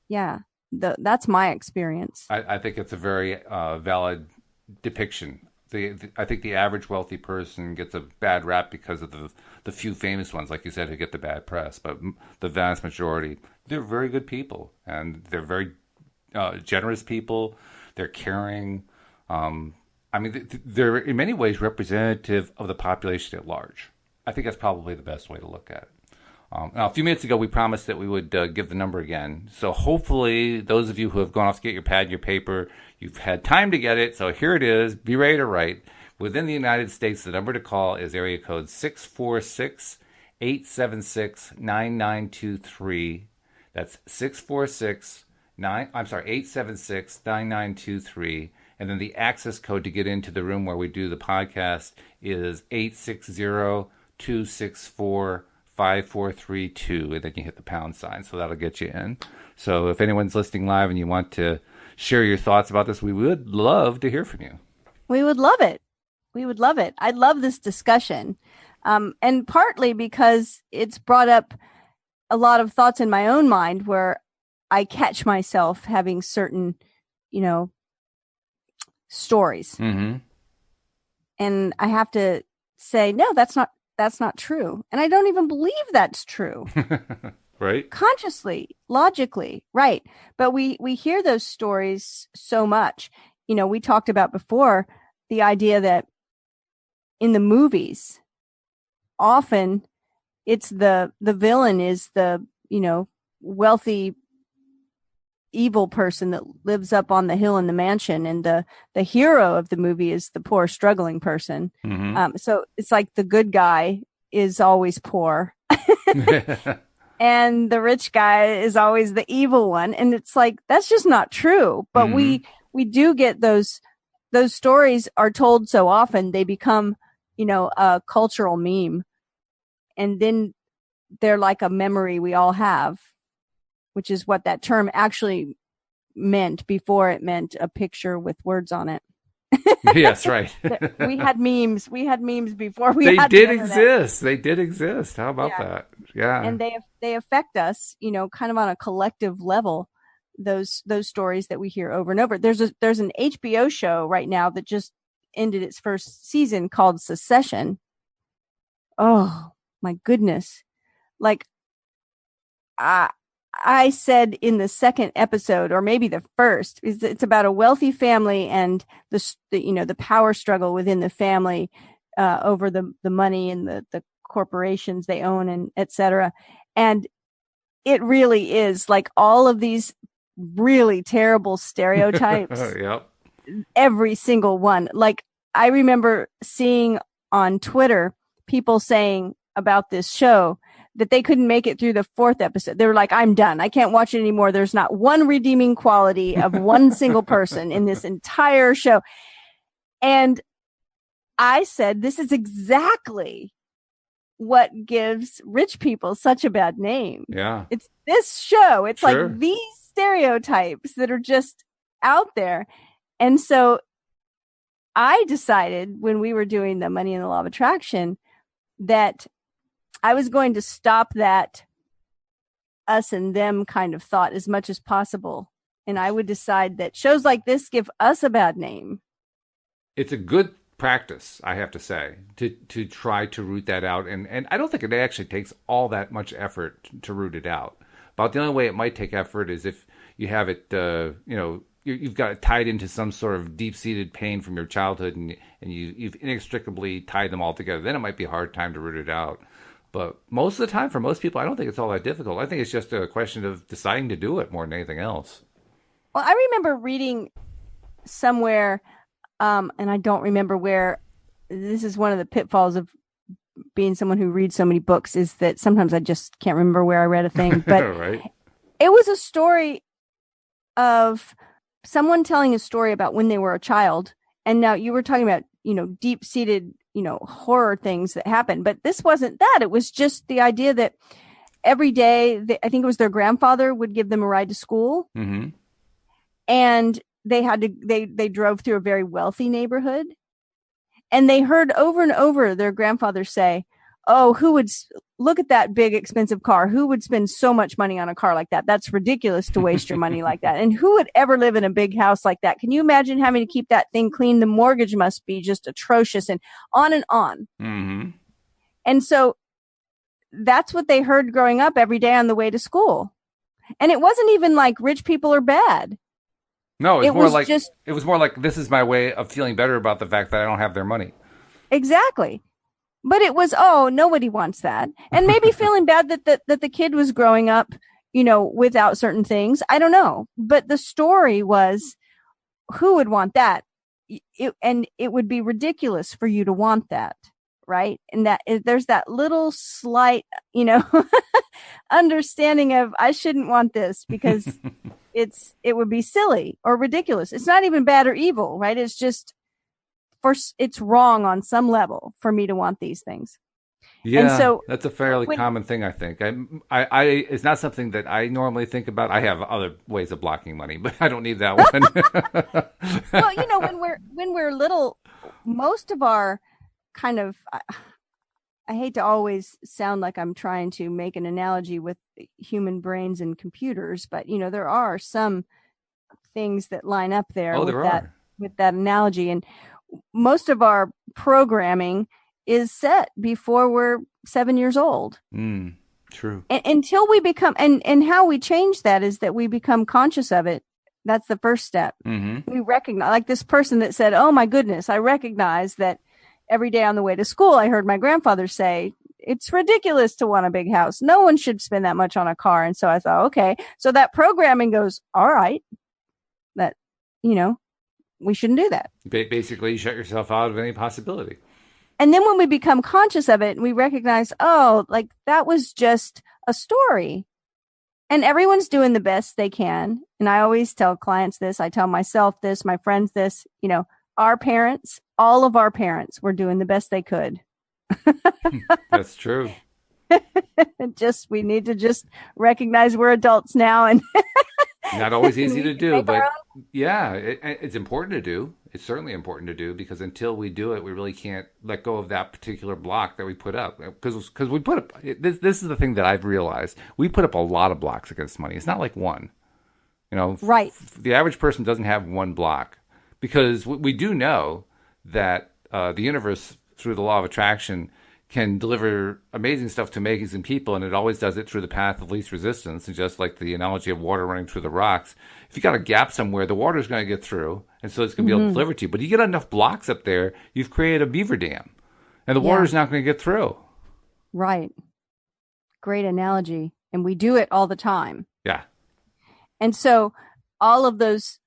Yeah. That's my experience. I think it's a very valid depiction. I think the average wealthy person gets a bad rap because of the few famous ones, like you said, who get the bad press. But the vast majority, they're very good people, and they're very generous people. They're caring. I mean, they're in many ways representative of the population at large. I think that's probably the best way to look at it. Now, a few minutes ago, we promised that we would give the number again. So hopefully, those of you who have gone off to get your pad and your paper, you've had time to get it. So here it is. Be ready to write. Within the United States, the number to call is area code 646 876-9923. That's 876-9923. And then the access code to get into the room where we do the podcast is 860-264-5432. And then you hit the pound sign. So that'll get you in. So if anyone's listening live and you want to share your thoughts about this, we would love to hear from you. We would love it. We would love it. I love this discussion. And partly because it's brought up a lot of thoughts in my own mind where I catch myself having certain, stories. Mm-hmm. And I have to say, no, that's not true. And I don't even believe that's true. Right? Consciously, logically, right. But we hear those stories so much. We talked about before the idea that in the movies, often it's the villain is the, wealthy evil person that lives up on the hill in the mansion, and the hero of the movie is the poor struggling person. Mm-hmm. So it's like the good guy is always poor and the rich guy is always the evil one. And it's like, that's just not true. But Mm-hmm. we do get those stories are told so often, they become, a cultural meme. And then they're like a memory we all have, which is what that term actually meant before it meant a picture with words on it. Yes, right. We had memes. We had memes before They had did the internet. exist. They did exist. How about Yeah. that? Yeah. And they affect us, kind of on a collective level. Those stories that we hear over and over. There's an HBO show right now that just ended its first season called Succession. Oh my goodness! Like, I said in the second episode, or maybe the first, is it's about a wealthy family and the power struggle within the family over the money and the corporations they own and etc. And it really is like all of these really terrible stereotypes. Yep. Every single one. Like, I remember seeing on Twitter people saying about this show that they couldn't make it through the fourth episode. They were like, I'm done. I can't watch it anymore. There's not one redeeming quality of one single person in this entire show. And I said, this is exactly what gives rich people such a bad name. Yeah. It's this show. It's Sure. like these stereotypes that are just out there. And so I decided when we were doing the Money and the Law of Attraction that I was going to stop that us and them kind of thought as much as possible. And I would decide that shows like this give us a bad name. It's a good practice, I have to say, to try to root that out. And I don't think it actually takes all that much effort to root it out. About the only way it might take effort is if you have it, you've got it tied into some sort of deep-seated pain from your childhood, and you've inextricably tied them all together. Then it might be a hard time to root it out. But most of the time, for most people, I don't think it's all that difficult. I think it's just a question of deciding to do it more than anything else. Well, I remember reading somewhere, and I don't remember where. This is one of the pitfalls of being someone who reads so many books, is that sometimes I just can't remember where I read a thing. But Right. It was a story of someone telling a story about when they were a child. And now you were talking about, deep-seated, horror things that happen. But this wasn't that. It was just the idea that every day, I think it was their grandfather would give them a ride to school. Mm-hmm. And they drove through a very wealthy neighborhood. And they heard over and over their grandfather say, oh, who would look at that big expensive car? Who would spend so much money on a car like that? That's ridiculous to waste your money like that. And who would ever live in a big house like that? Can you imagine having to keep that thing clean? The mortgage must be just atrocious, and on and on. Mm-hmm. And so that's what they heard growing up every day on the way to school. And it wasn't even like rich people are bad. No, it was more like this is my way of feeling better about the fact that I don't have their money. Exactly. But it was, oh, nobody wants that. And maybe feeling bad that the kid was growing up, without certain things. I don't know. But the story was, who would want that? And it would be ridiculous for you to want that. right? And there's that little slight, understanding of I shouldn't want this because it would be silly or ridiculous. It's not even bad or evil, right? It's just it's wrong on some level for me to want these things. And Yeah, so that's a fairly common thing, I think. It's not something that I normally think about. I have other ways of blocking money, but I don't need that one. well, when we're little, most of our kind of, I hate to always sound like I'm trying to make an analogy with human brains and computers, but there are some things that line up there Oh, with there that are. with that analogy. And most of our programming is set before we're 7 years old. True. And until we become, and how we change that is that we become conscious of it. That's the first step. Mm-hmm. We recognize, like this person that said, oh my goodness, I recognize that every day on the way to school, I heard my grandfather say, it's ridiculous to want a big house. No one should spend that much on a car. And so I thought, okay, so that programming goes, all right, that, we shouldn't do that. Basically, you shut yourself out of any possibility. And then when we become conscious of it, we recognize, oh, like that was just a story. And everyone's doing the best they can. And I always tell clients this, I tell myself this, my friends this, our parents, all of our parents were doing the best they could. That's true. We need to just recognize we're adults now and not always easy to do, but yeah, it's important to do. It's certainly important to do because until we do it, we really can't let go of that particular block that we put up. Because we put up, this is the thing that I've realized. We put up a lot of blocks against money. It's not like one. Right. The average person doesn't have one block because we do know that the universe, through the law of attraction, can deliver amazing stuff to amazing people, and it always does it through the path of least resistance. And just like the analogy of water running through the rocks, if you got a gap somewhere, the water is going to get through, and so it's going to be able to deliver to you. But you get enough blocks up there, you've created a beaver dam, and the water's not going to get through. Right. Great analogy. And we do it all the time. Yeah. And so all of those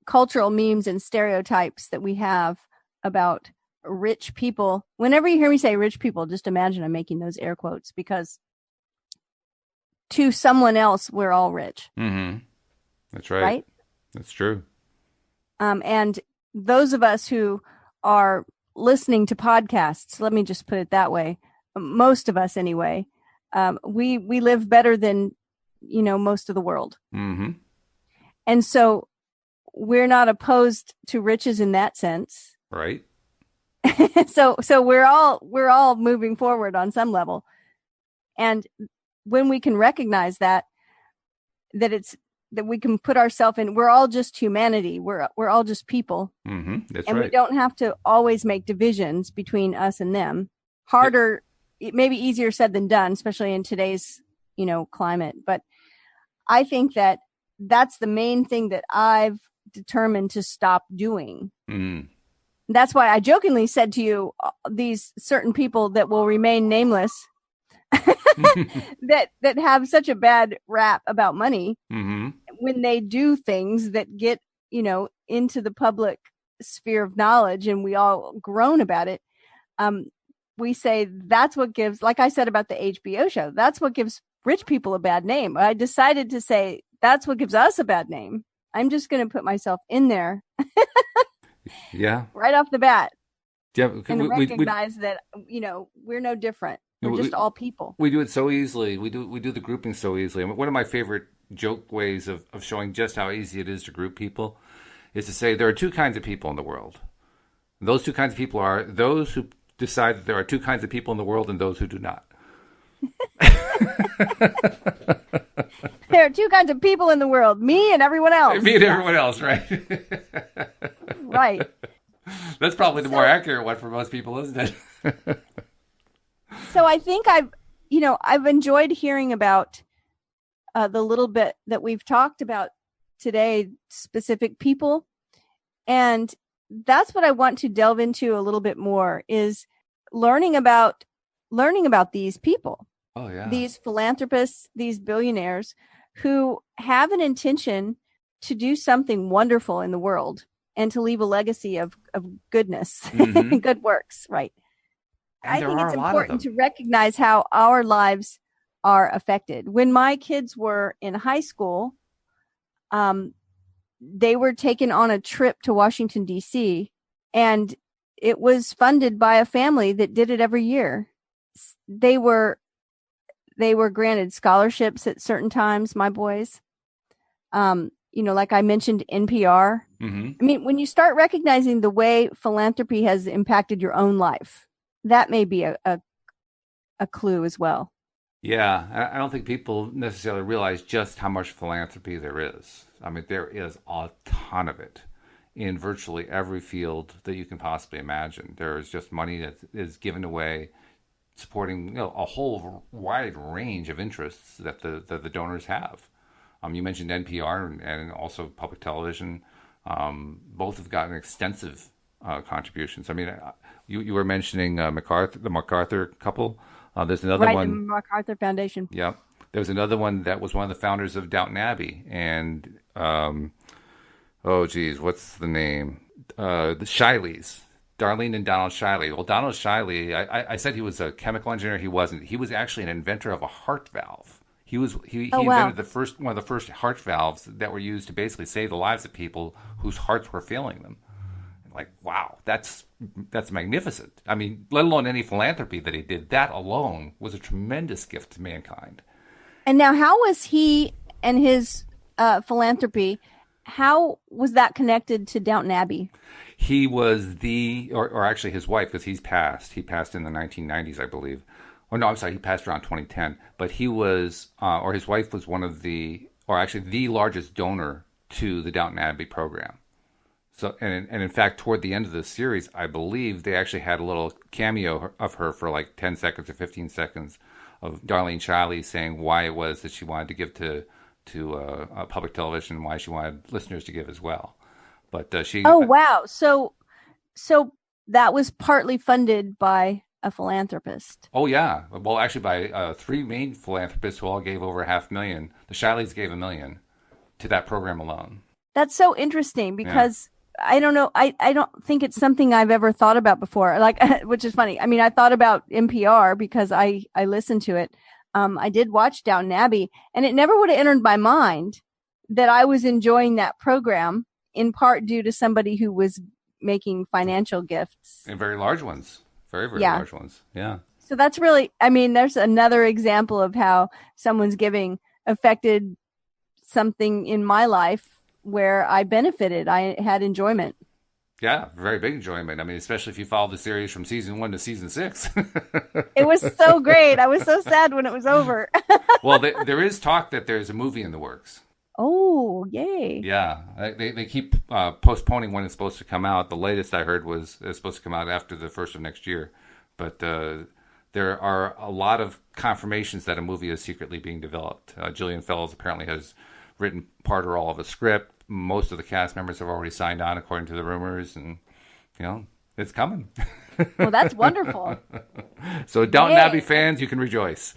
cultural memes and stereotypes that we have about rich people, whenever you hear me say rich people, just imagine I'm making those air quotes because to someone else, we're all rich. Mm-hmm. That's right. Right? That's true. And those of us who are listening to podcasts, let me just put it that way, most of us anyway, we live better than, most of the world. Mm-hmm. And so we're not opposed to riches in that sense. Right. So we're all moving forward on some level. And when we can recognize that we can put ourselves in, we're all just humanity. We're all just people. Mm-hmm. That's and right. We don't have to always make divisions between us and them. Harder, it may be easier said than done, especially in today's, climate. But I think that that's the main thing that I've determined to stop doing. Mm. That's why I jokingly said to you, these certain people that will remain nameless that have such a bad rap about money, mm-hmm. when they do things that get, into the public sphere of knowledge and we all groan about it. We say that's what gives, like I said about the HBO show, that's what gives rich people a bad name. I decided to say that's what gives us a bad name. I'm just going to put myself in there. Yeah. Right off the bat. Yeah. And recognize that, we're no different. We're just all people. We do it so easily. We do the grouping so easily. I mean, one of my favorite joke ways of showing just how easy it is to group people is to say there are two kinds of people in the world. And those two kinds of people are those who decide that there are two kinds of people in the world and those who do not. There are two kinds of people in the world, me and everyone else. Me and everyone else, right? Right. That's probably the more accurate one for most people, isn't it? So I think I've enjoyed hearing about the little bit that we've talked about today, specific people. And that's what I want to delve into a little bit more is learning about these people. Oh, yeah. These philanthropists, these billionaires who have an intention to do something wonderful in the world and to leave a legacy of goodness, good works, right? And I there think are it's a lot of important them. to recognize how our lives are affected. When my kids were in high school, um, they were taken on a trip to Washington, D.C., and it was funded by a family that did it every year. They were they were granted scholarships at certain times, my boys. Like I mentioned, NPR. Hmm. I mean, when you start recognizing the way philanthropy has impacted your own life, that may be a clue as well. Yeah, I don't think people necessarily realize just how much philanthropy there is. I mean, there is a ton of it in virtually every field that you can possibly imagine. There is just money that is given away supporting a whole wide range of interests that the donors have. You mentioned NPR and also public television. Both have gotten extensive contributions. I mean, you were mentioning MacArthur, the MacArthur couple. There's another Right, the one. MacArthur Foundation. Yeah, there was another one that was one of the founders of Downton Abbey, and oh geez, what's the name? The Shileys, Darlene and Donald Shiley. Well, Donald Shiley, I said he was a chemical engineer. He wasn't. He was actually an inventor of a heart valve. He Oh, wow. invented one of the first heart valves that were used to basically save the lives of people whose hearts were failing them. Like, wow, that's magnificent. I mean, let alone any philanthropy that he did. That alone was a tremendous gift to mankind. And now, how was he and his philanthropy? How was that connected to Downton Abbey? He was or actually his wife, because he's passed. He passed in the 1990s, I believe. Or no, I'm sorry, he passed around 2010. But he was, or his wife was one of or actually the largest donor to the Downton Abbey program. So, and in fact, toward the end of the series, I believe they actually had a little cameo of her for like 10 seconds or 15 seconds of Darlene Shiley saying why it was that she wanted to give to public television and why she wanted listeners to give as well. But Oh, wow. So that was partly funded by a philanthropist. oh yeah, well actually by three main philanthropists who all gave over $500,000. The Shileys gave $1 million to that program alone. That's so interesting Yeah. because I don't know. I don't think it's something I've ever thought about before. Like, which is funny. I mean, I thought about NPR because I listened to it. I did watch Downton Abbey, and it never would have entered my mind that I was enjoying that program in part due to somebody who was making financial gifts. And very large ones. Very, very Yeah. large ones. Yeah. So that's really, I mean, there's another example of how someone's giving affected something in my life where I benefited. I had enjoyment. Yeah, very big enjoyment. I mean, especially if you follow the series from season 1 to season 6. It was so great. I was so sad when it was over. Well, there is talk that there's a movie in the works. Oh, yay. Yeah, they keep postponing when it's supposed to come out. The latest I heard was it's supposed to come out after the first of next year. But there are a lot of confirmations that a movie is secretly being developed. Gillian Fellows apparently has written part or all of a script. Most of the cast members have already signed on, according to the rumors, and it's coming. Well, that's wonderful. So, Downton Yay. Abbey fans, you can rejoice.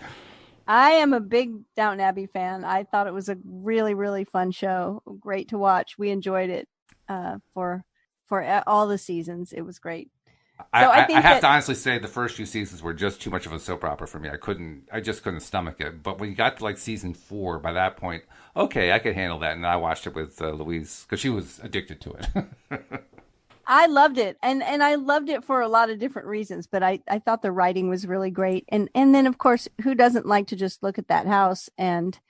I am a big Downton Abbey fan. I thought it was a really, really fun show. Great to watch. We enjoyed it for all the seasons. It was great. So I think I have that to honestly say the first few seasons were just too much of a soap opera for me. I just couldn't stomach it. But when you got to like season 4, by that point, okay, I could handle that. And I watched it with Louise because she was addicted to it. I loved it, and I loved it for a lot of different reasons. But I thought the writing was really great, and then of course, who doesn't like to just look at that house and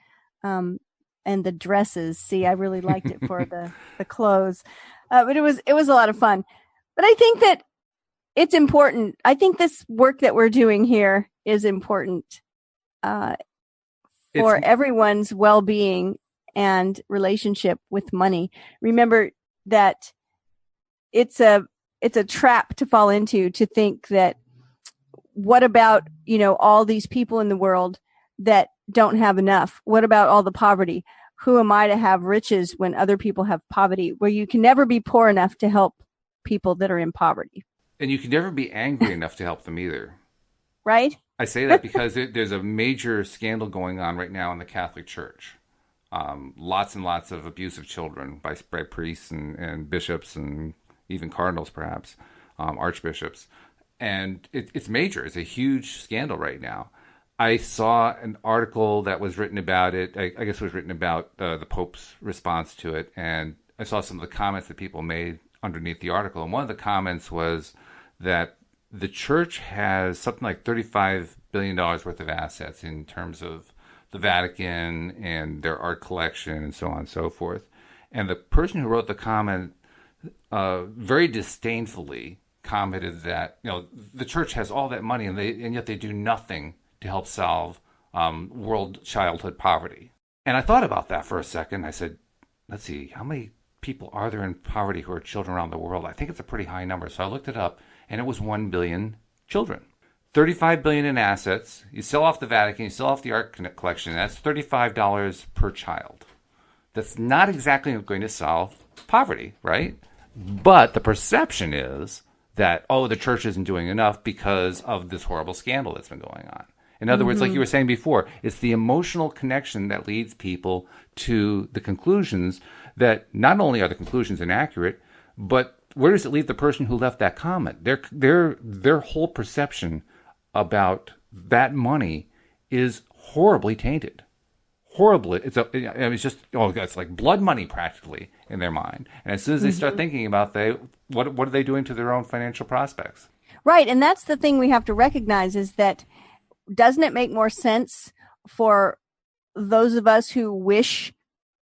the dresses? See, I really liked it for the clothes, but it was a lot of fun. But I think that it's important. I think this work that we're doing here is important for everyone's well-being and relationship with money. Remember that it's a trap to fall into, to think that what about, all these people in the world that don't have enough? What about all the poverty? Who am I to have riches when other people have poverty? Where you can never be poor enough to help people that are in poverty. And you can never be angry enough to help them either. Right? I say that because there's a major scandal going on right now in the Catholic Church. Lots and lots of abuse of children by priests and bishops and even cardinals, perhaps, archbishops. and it's major. It's a huge scandal right now. I saw an article that was written about it. I guess it was written about the Pope's response to it, and I saw some of the comments that people made underneath the article. And one of the comments was that the church has something like $35 billion worth of assets in terms of the Vatican and their art collection and so on and so forth. And the person who wrote the comment very disdainfully commented that, the church has all that money and yet they do nothing to help solve world childhood poverty. And I thought about that for a second. I said, let's see, how many people are there in poverty who are children around the world? I think it's a pretty high number. So I looked it up, and it was 1 billion children. 35 billion in assets. You sell off the Vatican, you sell off the art collection. That's $35 per child. That's not exactly going to solve poverty, right? But the perception is that, the church isn't doing enough because of this horrible scandal that's been going on. In other words, like you were saying before, it's the emotional connection that leads people to the conclusions that not only are the conclusions inaccurate, but where does it leave the person who left that comment? Their whole perception about that money is horribly tainted. Horribly. It's like blood money practically in their mind. And as soon as they start thinking about what are they doing to their own financial prospects? Right. And that's the thing we have to recognize is that doesn't it make more sense for those of us who wish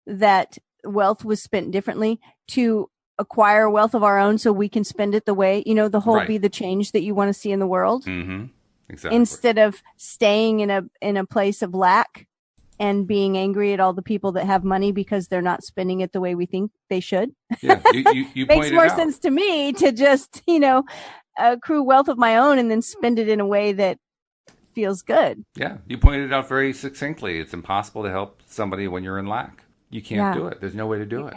that wealth was spent differently to acquire wealth of our own so we can spend it the way, the whole Right. be the change that you want to see in the world? Mm-hmm. Exactly. Instead of staying in a place of lack and being angry at all the people that have money because they're not spending it the way we think they should. Yeah, you Makes pointed more out. sense to me to just, accrue wealth of my own and then spend it in a way that feels good. Yeah, you pointed it out very succinctly. It's impossible to help somebody when you're in lack. You can't do it. There's no way to do it.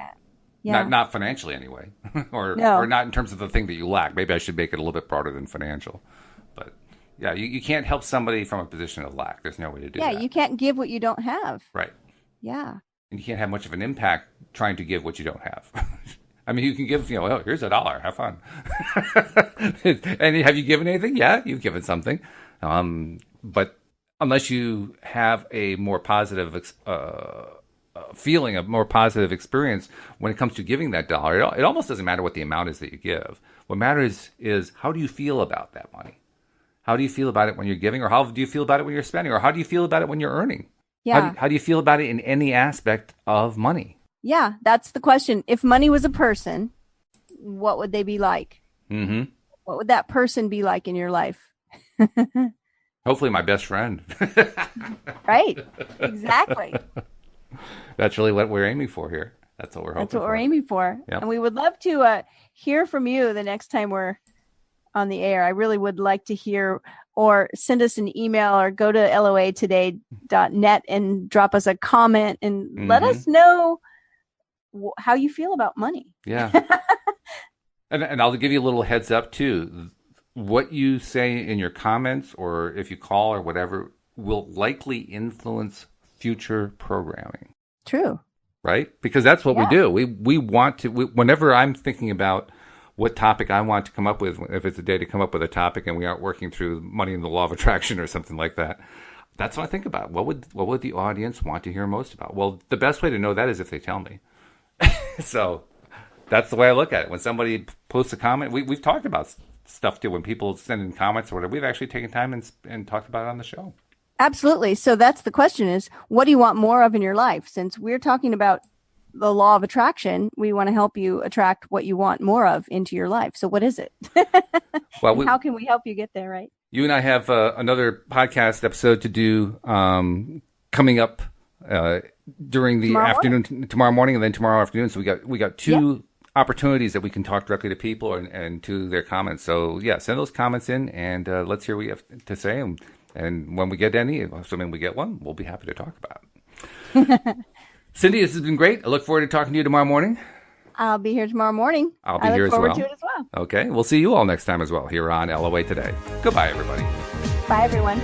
Yeah. Not financially anyway, or not in terms of the thing that you lack. Maybe I should make it a little bit broader than financial. But yeah, you can't help somebody from a position of lack. There's no way to do that. Yeah, you can't give what you don't have. Right. Yeah. And you can't have much of an impact trying to give what you don't have. I mean, you can give, here's $1. Have fun. And have you given anything? Yeah, you've given something. But unless you have a more positive feeling, a more positive experience when it comes to giving that dollar, it almost doesn't matter what the amount is that you give. What matters is how do you feel about that money? How do you feel about it when you're giving, or how do you feel about it when you're spending, or how do you feel about it when you're earning? Yeah. How do you feel about it in any aspect of money? Yeah, that's the question. If money was a person, what would they be like? Mm-hmm. What would that person be like in your life? Hopefully my best friend. Right. Exactly. That's really what we're aiming for here. That's what we're hoping for. That's what we're aiming for. Yep. And we would love to hear from you the next time we're on the air. I really would like to hear, or send us an email or go to loatoday.net and drop us a comment and let us know how you feel about money. Yeah. And I'll give you a little heads up too. What you say in your comments or if you call or whatever will likely influence future programming. True. Right? Because that's what we do. We want to, whenever I'm thinking about what topic I want to come up with, if it's a day to come up with a topic and we aren't working through money and the law of attraction or something like that, that's what I think about. What would the audience want to hear most about? Well, the best way to know that is if they tell me. So that's the way I look at it. When somebody posts a comment, we've talked about stuff too. When people send in comments or whatever, we've actually taken time and talked about it on the show. Absolutely. So that's the question is, what do you want more of in your life? Since we're talking about the law of attraction, we want to help you attract what you want more of into your life. So what is it? Well, how can we help you get there, right? You and I have another podcast episode to do coming up during the tomorrow morning, and then tomorrow afternoon. So we got two opportunities that we can talk directly to people and to their comments. So yeah, send those comments in and let's hear what you have to say. And when we get any, assuming we get one, we'll be happy to talk about it. Cindie, this has been great. I look forward to talking to you tomorrow morning. I'll be here tomorrow morning. I'll be here as well. I look forward to it as well. Okay. We'll see you all next time as well here on LOA Today. Goodbye, everybody. Bye, everyone.